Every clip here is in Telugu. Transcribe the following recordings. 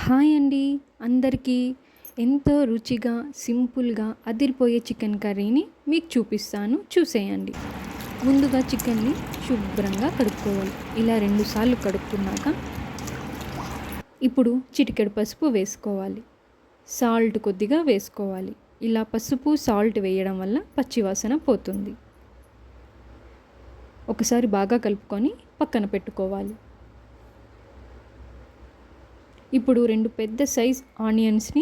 హాయ్ అండి అందరికీ. ఎంతో రుచిగా సింపుల్గా అదిరిపోయే చికెన్ కర్రీని మీకు చూపిస్తాను, చూసేయండి. ముందుగా చికెన్ని శుభ్రంగా కడుక్కోవాలి. ఇలా 2 సార్లు కడుక్కున్నాక ఇప్పుడు చిటికెడు పసుపు వేసుకోవాలి. సాల్ట్ కొద్దిగా వేసుకోవాలి. ఇలా పసుపు సాల్ట్ వేయడం వల్ల పచ్చివాసన పోతుంది. ఒకసారి బాగా కలుపుకొని పక్కన పెట్టుకోవాలి. ఇప్పుడు 2 పెద్ద సైజ్ ఆనియన్స్ని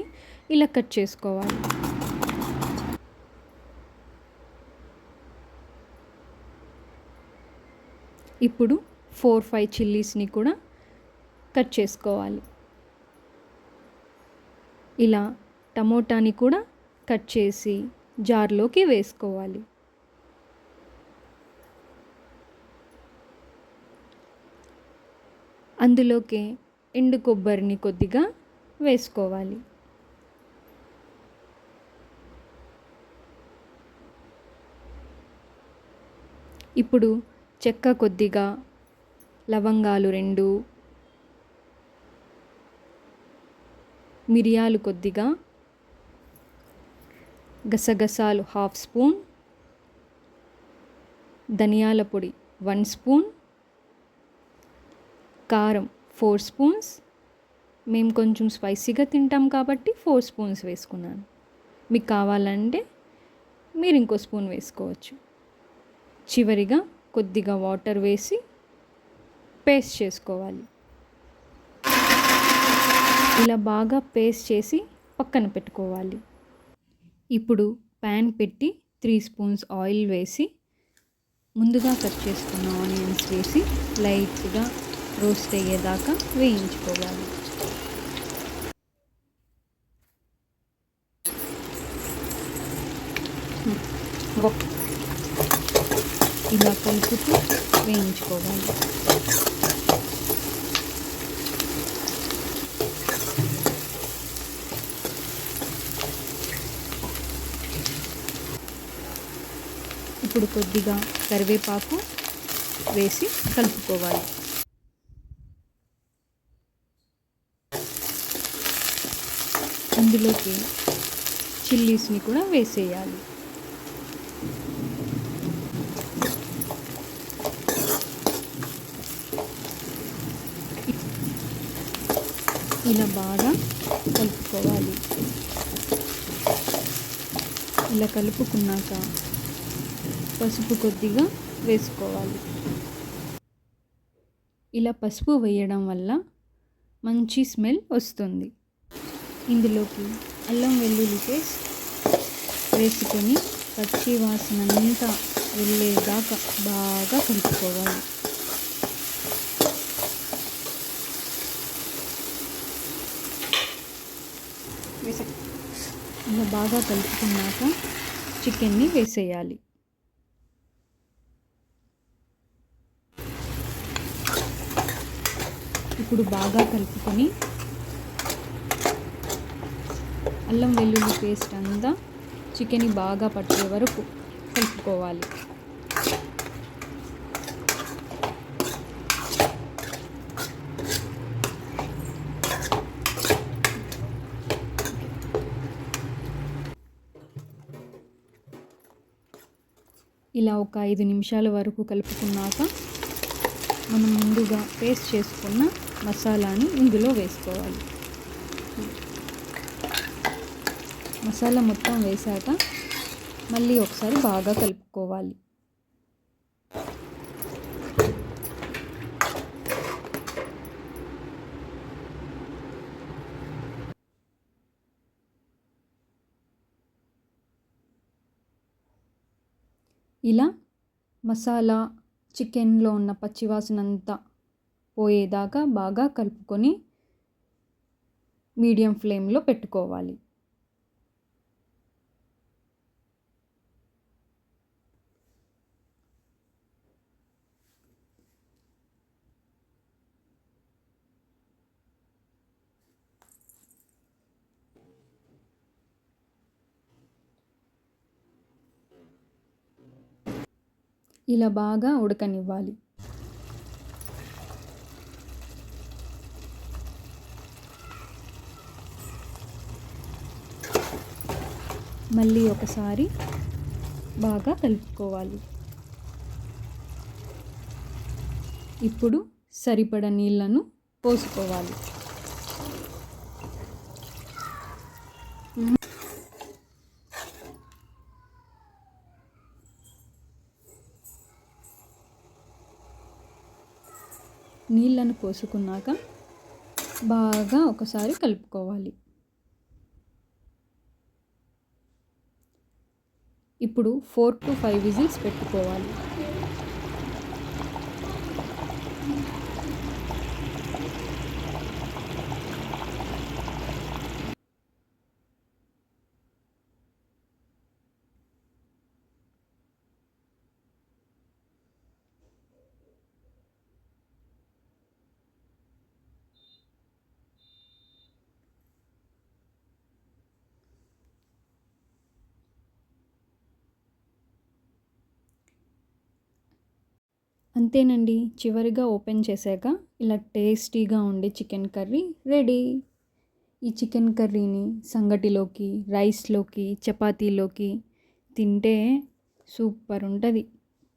ఇలా కట్ చేసుకోవాలి. ఇప్పుడు 4-5 చిల్లీస్ని కూడా కట్ చేసుకోవాలి. ఇలా టమోటాని కూడా కట్ చేసి జార్లోకి వేసుకోవాలి. అందులోకి ఎండు కొబ్బరిని కొద్దిగా వేసుకోవాలి. ఇప్పుడు చెక్క కొద్దిగా, లవంగాలు 2, మిరియాలు కొద్దిగా, గసగసాలు 1/2 స్పూన్, ధనియాల పొడి 1 స్పూన్, కారం 4 స్పూన్స్. మేము కొంచెం స్పైసీగా తింటాం కాబట్టి 4 స్పూన్స్ వేసుకున్నాను. మీకు కావాలంటే మీరు ఇంకో స్పూన్ వేసుకోవచ్చు. చివరిగా కొద్దిగా వాటర్ వేసి పేస్ట్ చేసుకోవాలి. ఇలా బాగా పేస్ట్ చేసి పక్కన పెట్టుకోవాలి. ఇప్పుడు ప్యాన్ పెట్టి 3 స్పూన్స్ ఆయిల్ వేసి ముందుగా కట్ చేసుకున్న ఆనియన్స్ వేసి లైట్గా రోస్ట్ అయ్యేదాకా వేయించుకోవాలి. ఇలా కలుపుతూ వేయించుకోవాలి. ఇప్పుడు కొద్దిగా కరివేపాకు వేసి కలుపుకోవాలి. ఇందులోకి చిల్లీస్ని కూడా వేసేయాలి. ఇలా బాగా కలుపుకోవాలి. ఇలా కలుపుకున్నాక పసుపు కొద్దిగా వేసుకోవాలి. ఇలా పసుపు వేయడం వల్ల మంచి స్మెల్ వస్తుంది. ఇందులోకి అల్లం వెల్లుల్లి పేస్ట్ వేసుకొని పచ్చి వాసన అంతా వెళ్ళేదాకా బాగా కలుపుకోవాలి. ఇలా బాగా కలుపుకున్నాక చికెన్ని వేసేయాలి. ఇప్పుడు బాగా కలుపుకొని అల్లం వెల్లుల్లి పేస్ట్ అంతా చికెన్ బాగా పట్టే వరకు కలుపుకోవాలి. ఇలా ఒక 5 నిమిషాల వరకు కలుపుకున్నాక మనం ముందుగా పేస్ట్ చేసుకున్న మసాలాని ఇందులో వేసుకోవాలి. మసాలా మొత్తం వేసాక మళ్ళీ ఒకసారి బాగా కలుపుకోవాలి. ఇలా మసాలా చికెన్లో ఉన్న పచ్చివాసన అంతా పోయేదాకా బాగా కలుపుకొని మీడియం ఫ్లేమ్లో పెట్టుకోవాలి. ఇలా బాగా ఉడకనివ్వాలి. మళ్ళీ ఒకసారి బాగా కలుపుకోవాలి. ఇప్పుడు సరిపడ నీళ్ళను పోసుకోవాలి. నీళ్ళను పోసుకున్నాక బాగా ఒకసారి కలుపుకోవాలి. ఇప్పుడు 4 to 5 విజిల్స్ పెట్టుకోవాలి. అంతేనండి, చివరిగా ఓపెన్ చేశాక ఇలా టేస్టీగా ఉండే చికెన్ కర్రీ రెడీ. ఈ చికెన్ కర్రీని సంగటిలోకి, రైస్లోకి, చపాతీలోకి తింటే సూపర్ ఉంటుంది.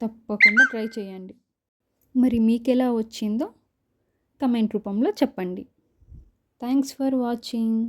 తప్పకుండా ట్రై చేయండి. మరి మీకు ఎలా వచ్చిందో కమెంట్ రూపంలో చెప్పండి. Thanks for watching.